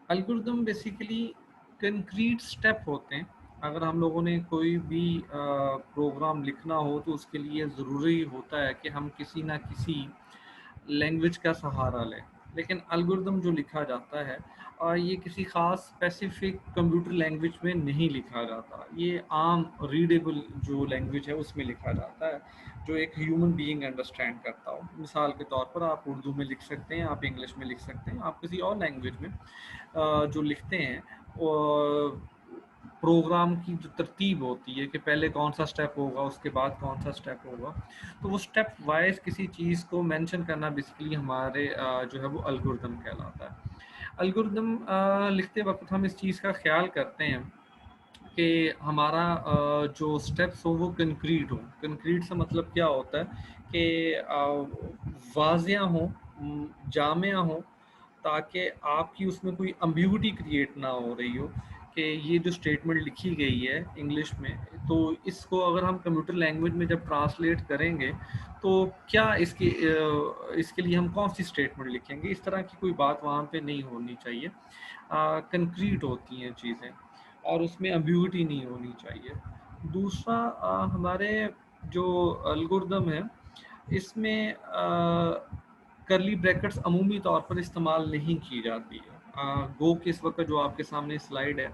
Algorithm basically concrete step होते हैं। अगर हम लोगों ने कोई भी प्रोग्राम लिखना हो तो उसके लिए ज़रूरी होता है कि हम किसी ना किसी लैंग्वेज का सहारा लें। लेकिन एल्गोरिदम जो लिखा जाता है ये किसी ख़ास स्पेसिफिक कंप्यूटर लैंग्वेज में नहीं लिखा जाता। ये आम रीडेबल जो लैंग्वेज है उसमें लिखा जाता है, जो एक ह्यूमन बीइंग अंडरस्टैंड करता हो। मिसाल के तौर पर आप उर्दू में लिख सकते हैं, आप इंग्लिश में लिख सकते हैं, आप किसी और लैंग्वेज में जो लिखते हैं, और प्रोग्राम की जो तरतीब होती है कि पहले कौन सा स्टेप होगा, उसके बाद कौन सा स्टेप होगा, तो वो स्टेप वाइज किसी चीज़ को मेंशन करना बेसिकली हमारे जो है वो एल्गोरिदम कहलाता है। एल्गोरिदम लिखते वक्त हम इस चीज़ का ख्याल करते हैं कि हमारा जो स्टेप्स हो वो कंक्रीट हो। कंक्रीट से मतलब क्या होता है कि वाज़िया हो, जामिया हो, ताकि आपकी उसमें कोई एम्बिग्यूटी क्रिएट ना हो रही हो कि ये जो स्टेटमेंट लिखी गई है इंग्लिश में, तो इसको अगर हम कंप्यूटर लैंग्वेज में जब ट्रांसलेट करेंगे तो क्या इसके लिए हम कौन सी स्टेटमेंट लिखेंगे, इस तरह की कोई बात वहाँ पे नहीं होनी चाहिए। कंक्रीट होती हैं चीज़ें और उसमें एम्बिग्यूटी नहीं होनी चाहिए। दूसरा हमारे जो एल्गोरिदम है इसमें करली ब्रैकेट्स अमूमी तौर पर इस्तेमाल नहीं की जाती है। गो के इस वक्त जो आपके सामने स्लाइड है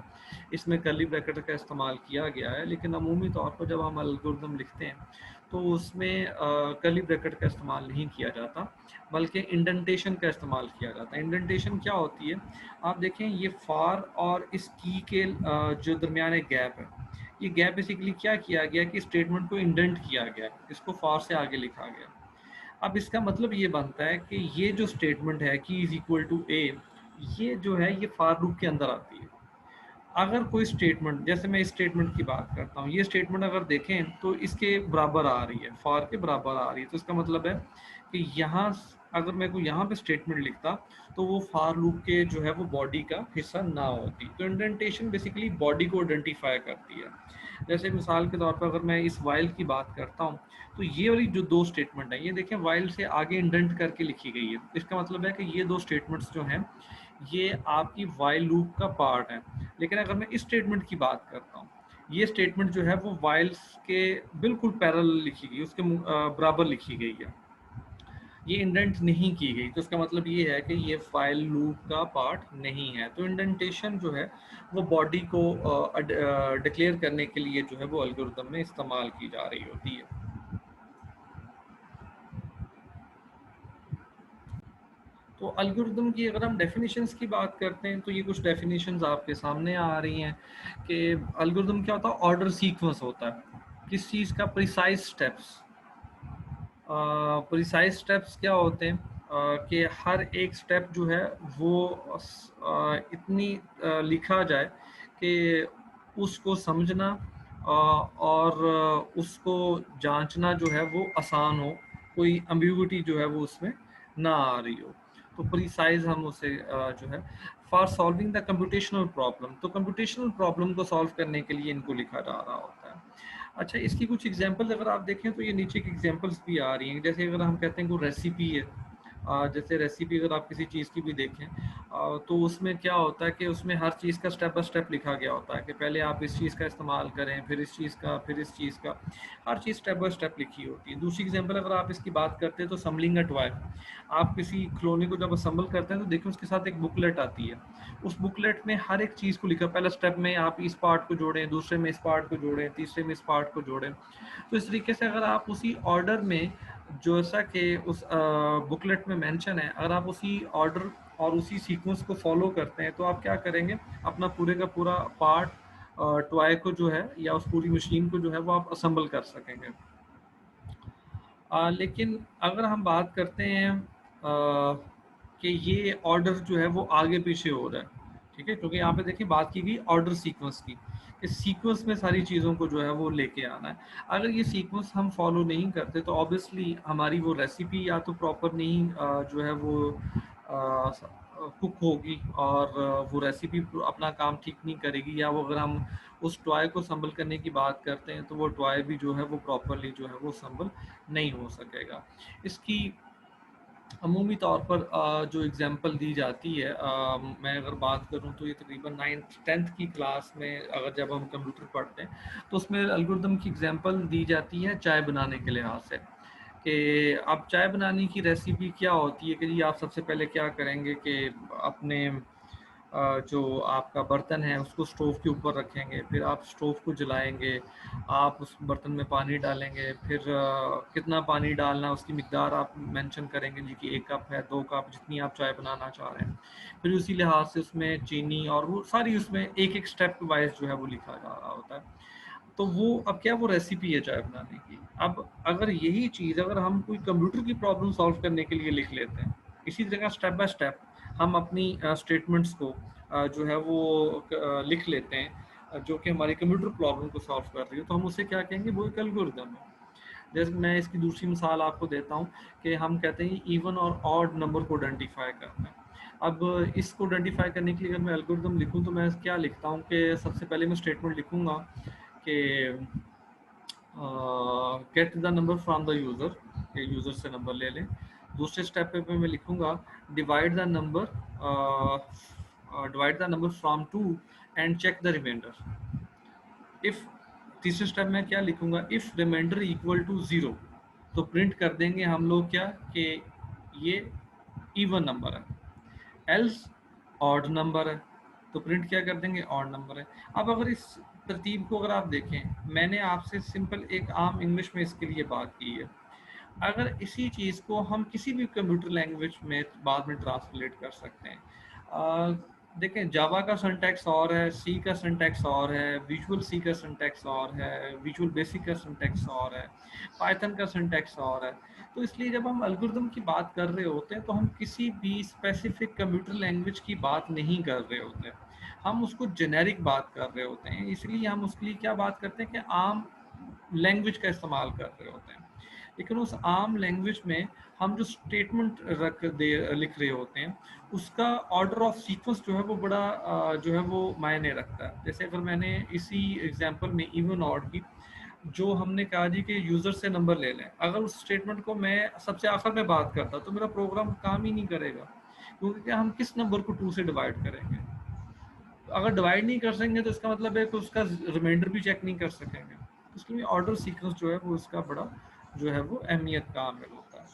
इसमें करली ब्रैकेट का इस्तेमाल किया गया है, लेकिन अमूमी तौर पर जब हम एल्गोरिदम लिखते हैं तो उसमें करली ब्रैकेट का इस्तेमाल नहीं किया जाता, बल्कि इंडेंटेशन का इस्तेमाल किया जाता है। इंडेंटेशन क्या होती है, आप देखें ये फार और इस की के जो दरमियान एक गैप है, ये गैप बेसिकली क्या किया गया कि स्टेटमेंट को इंडेंट किया गया, इसको फार से आगे लिखा गया। अब इसका मतलब ये बनता है कि ये जो स्टेटमेंट है कि इज इक्वल टू ए, ये जो है ये फार लूप के अंदर आती है। अगर कोई स्टेटमेंट, जैसे मैं इस स्टेटमेंट की बात करता हूँ, ये स्टेटमेंट अगर देखें तो इसके बराबर आ रही है, फॉर के बराबर आ रही है, तो इसका मतलब है कि यहाँ अगर मैं को यहाँ पे स्टेटमेंट लिखता तो वो फार लूप के जो है वो बॉडी का हिस्सा ना होती। तो इंडेंटेशन बेसिकली बॉडी को आइडेंटिफाई करती है। जैसे मिसाल के तौर पर अगर मैं इस वाइल की बात करता हूँ, तो ये वाली जो दो स्टेटमेंट है ये देखें वाइल से आगे इंडेंट करके लिखी गई है। इसका मतलब है कि ये दो स्टेटमेंट्स जो हैं ये आपकी वाइल लूप का पार्ट है। लेकिन अगर मैं इस स्टेटमेंट की बात करता हूँ, ये स्टेटमेंट जो है वो वाइल्स के बिल्कुल पैरेलल लिखी गई, उसके बराबर लिखी गई है, ये इंडेंट नहीं की गई, तो इसका मतलब ये है कि ये फाइल लूप का पार्ट नहीं है। तो इंडेंटेशन जो है वो बॉडी को डिक्लेयर करने के लिए जो है वो एल्गोरिदम में इस्तेमाल की जा रही होती है। तो एल्गोरिदम की अगर हम डेफिनेशंस की बात करते हैं तो ये कुछ डेफिनेशंस आपके सामने आ रही हैं कि एल्गोरिदम क्या होता है, ऑर्डर सीक्वेंस होता है किस चीज़ का, प्रिसाइज स्टेप्स। प्रिसाइज स्टेप्स क्या होते हैं कि हर एक स्टेप जो है वो इतनी लिखा जाए कि उसको समझना और उसको जांचना जो है वो आसान हो, कोई एम्बिग्यूटी जो है वो उसमें ना आ रही हो। तो प्रिसाइज हम उसे जो है for solving the computational problem, तो कंप्यूटेशनल प्रॉब्लम को सॉल्व करने के लिए इनको लिखा जा रहा होता है। अच्छा, इसकी कुछ एग्जांपल्स अगर आप देखें तो ये नीचे की एग्जांपल्स भी आ रही हैं। जैसे अगर हम कहते हैं कोई रेसिपी है, जैसे रेसिपी अगर आप किसी चीज़ की भी देखें तो उसमें क्या होता है कि उसमें हर चीज़ का स्टेप बाय स्टेप लिखा गया होता है कि पहले आप इस चीज़ का इस्तेमाल करें, फिर इस चीज़ का, फिर इस चीज़ का, हर चीज़ स्टेप बाय स्टेप लिखी होती है। दूसरी एग्जांपल अगर आप इसकी बात करते हैं तो असम्बलिंग अ टॉय, आप किसी खिलौने को जब असेंबल करते हैं तो देखिए उसके साथ एक बुकलेट आती है। उस बुकलेट में हर एक चीज़ को लिखा, पहले स्टेप में आप इस पार्ट को जोड़ें, दूसरे में इस पार्ट को जोड़ें, तीसरे में इस पार्ट को जोड़ें। तो इस तरीके से अगर आप उसी ऑर्डर में, जैसा कि उस बुकलेट में मेंशन है, अगर आप उसी ऑर्डर और उसी सीक्वेंस को फॉलो करते हैं तो आप क्या करेंगे, अपना पूरे का पूरा पार्ट टॉय को जो है या उस पूरी मशीन को जो है वो आप असेंबल कर सकेंगे। लेकिन अगर हम बात करते हैं कि ये ऑर्डर जो है वो आगे पीछे हो रहा है, ठीक है, क्योंकि यहाँ पे देखिए बात की गई ऑर्डर सीक्वेंस की, इस सीक्वेंस में सारी चीज़ों को जो है वो लेके आना है। अगर ये सीक्वेंस हम फॉलो नहीं करते तो ऑब्वियसली हमारी वो रेसिपी या तो प्रॉपर नहीं जो है वो कुक होगी और वो रेसिपी अपना काम ठीक नहीं करेगी, या वो अगर हम उस टॉय को संभल करने की बात करते हैं तो वो टॉय भी जो है वो प्रॉपरली जो है वो संभल नहीं हो सकेगा। इसकी अमूमी तौर पर जो एग्ज़ाम्पल दी जाती है, मैं अगर बात करूँ तो ये तकरीबन 9th-10th की क्लास में अगर जब हम कंप्यूटर पढ़ते हैं तो उसमें एल्गोरिदम की एग्ज़ाम्पल दी जाती है चाय बनाने के लिहाज से, कि अब चाय बनाने की रेसिपी क्या होती है कि जी आप सबसे पहले क्या करेंगे कि अपने जो आपका बर्तन है उसको स्टोव के ऊपर रखेंगे, फिर आप स्टोव को जलाएंगे, आप उस बर्तन में पानी डालेंगे, फिर कितना पानी डालना है उसकी मिकदार आप मेंशन करेंगे जी कि 1 कप है, 2 कप, जितनी आप चाय बनाना चाह रहे हैं। फिर उसी लिहाज से उसमें चीनी और वो सारी उसमें एक-एक स्टेप वाइज़ जो है वो लिखा जा रहा होता है। तो वो अब क्या वो रेसिपी है चाय बनाने की। अब अगर यही चीज़ अगर हम कोई कंप्यूटर की प्रॉब्लम सॉल्व करने के लिए लिख लेते हैं, इसी तरह स्टेप बाय स्टेप हम अपनी स्टेटमेंट्स को जो है वो लिख लेते हैं, जो कि हमारी कंप्यूटर प्रॉब्लम को सॉल्व कर रही है, तो हम उसे क्या कहेंगे, वो एक एल्गोरिदम है। जैसे मैं इसकी दूसरी मिसाल आपको देता हूँ कि हम कहते हैं इवन और ऑड नंबर को आइडेंटिफाई करना है। अब इसको आइडेंटिफाई करने के लिए अगर मैं एल्गोरिदम लिखूँ तो मैं क्या लिखता हूँ कि सबसे पहले मैं स्टेटमेंट लिखूँगा कि get the number from the user, कि यूज़र से नंबर ले लें। दूसरे स्टेप पे मैं लिखूँगा divide the number from 2 and check the reminder. If तीसरे स्टेप में क्या लिखूँगा, इफ़ रिमाइंडर इक्वल टू 0 तो प्रिंट कर देंगे हम लोग क्या कि ये इवन नंबर है। एल्स ऑड नंबर है तो प्रिंट क्या कर देंगे, ऑड नंबर है। अब अगर इस तरतीब को अगर आप देखें, मैंने आपसे सिंपल एक आम इंग्लिश में इसके लिए बात की है। अगर इसी चीज़ को हम किसी भी कंप्यूटर लैंग्वेज में बाद में ट्रांसलेट कर सकते हैं। देखें, जावा का सिंटैक्स और है, सी का सिंटैक्स और है, विजुअल सी का सिंटैक्स और है, विजुअल बेसिक का सिंटैक्स और है, पाइथन का सिंटैक्स और है। तो इसलिए जब हम एल्गोरिदम की बात कर रहे होते हैं तो हम किसी भी स्पेसिफिक कंप्यूटर लैंग्वेज की बात नहीं कर रहे होते हैं, हम उसको जेनेरिक बात कर रहे होते हैं। इसलिए हम उसके लिए क्या बात करते हैं कि आम लैंग्वेज का इस्तेमाल कर रहे होते हैं। लेकिन उस आम लैंग्वेज में हम जो स्टेटमेंट लिख रहे होते हैं, उसका ऑर्डर ऑफ सीक्वेंस जो है वो बड़ा जो है वो मायने रखता है। जैसे अगर मैंने इसी एग्जांपल में इवन ऑड की जो हमने कहा जी कि यूज़र से नंबर ले लें, अगर उस स्टेटमेंट को मैं सबसे आखिर में बात करता तो मेरा प्रोग्राम काम ही नहीं करेगा, क्योंकि क्या हम किस नंबर को 2 से डिवाइड करेंगे। तो अगर डिवाइड नहीं कर सकेंगे तो इसका मतलब है कि उसका रिमाइंडर भी चेक नहीं कर सकेंगे। तो इसके लिए ऑर्डर सीक्वेंस जो है वो इसका बड़ा जो है वो अहमियत का हामिल होता है।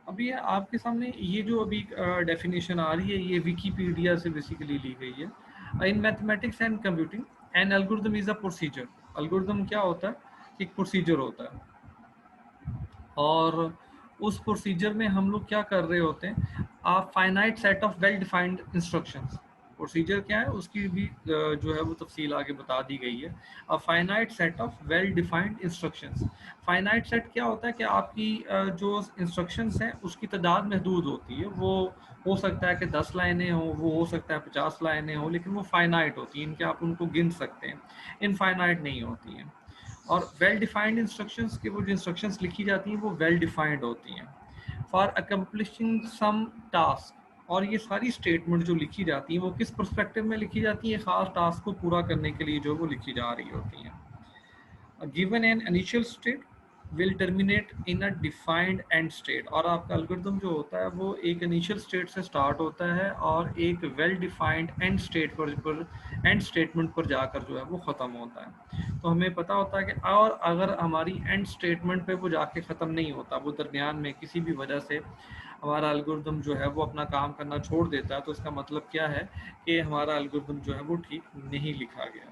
अभी आपके सामने ये जो अभी डेफिनेशन आ रही है, ये विकीपीडिया से बेसिकली ली गई है। In mathematics and computing an algorithm is a procedure. Algorithm क्या होता है, एक प्रोसीजर होता है, और उस प्रोसीजर में हम लोग क्या कर रहे होते हैं, a finite set of well defined instructions. Procedure क्या है उसकी भी जो है वो तफसील आगे बता दी गई है। A finite set of well defined instructions. Finite set क्या होता है कि आपकी जो इंस्ट्रक्शंस हैं उसकी तादाद महदूद होती है। वो हो सकता है कि 10 लाइनें हों, वो हो सकता है 50 लाइनें हों, लेकिन वो फाइनाइट होती हैं, इनके आप उनको गिन सकते हैं, इनफाइनाइट नहीं होती हैं। और वेल डिफाइंड इंस्ट्रक्शंस की वो जो इंस्ट्रक्शंस लिखी जाती हैं वो वेल डिफाइंड होती हैं फॉर अकम्पलिशिंग सम टास्क। और ये सारी स्टेटमेंट जो लिखी जाती हैं वो किस पर्सपेक्टिव में लिखी जाती है, ख़ास टास्क को पूरा करने के लिए जो वो लिखी जा रही होती हैं। Given an initial state will terminate in a defined and state. और आपका एल्गोरिथम जो होता है वो एक इनिशियल स्टेट से स्टार्ट होता है और एक वेल डिफाइंड एंड स्टेट पर एंड स्टेटमेंट पर जाकर जो है वो ख़त्म होता है। तो हमें पता होता है कि और अगर हमारी एंड स्टेटमेंट पे वो जाके ख़त्म नहीं होता, वो दरमियान में किसी भी वजह से हमारा एल्गोरिथम जो है वो अपना काम करना छोड़ देता है, तो इसका मतलब क्या है कि हमारा एल्गोरिथम जो है वो ठीक नहीं लिखा गया।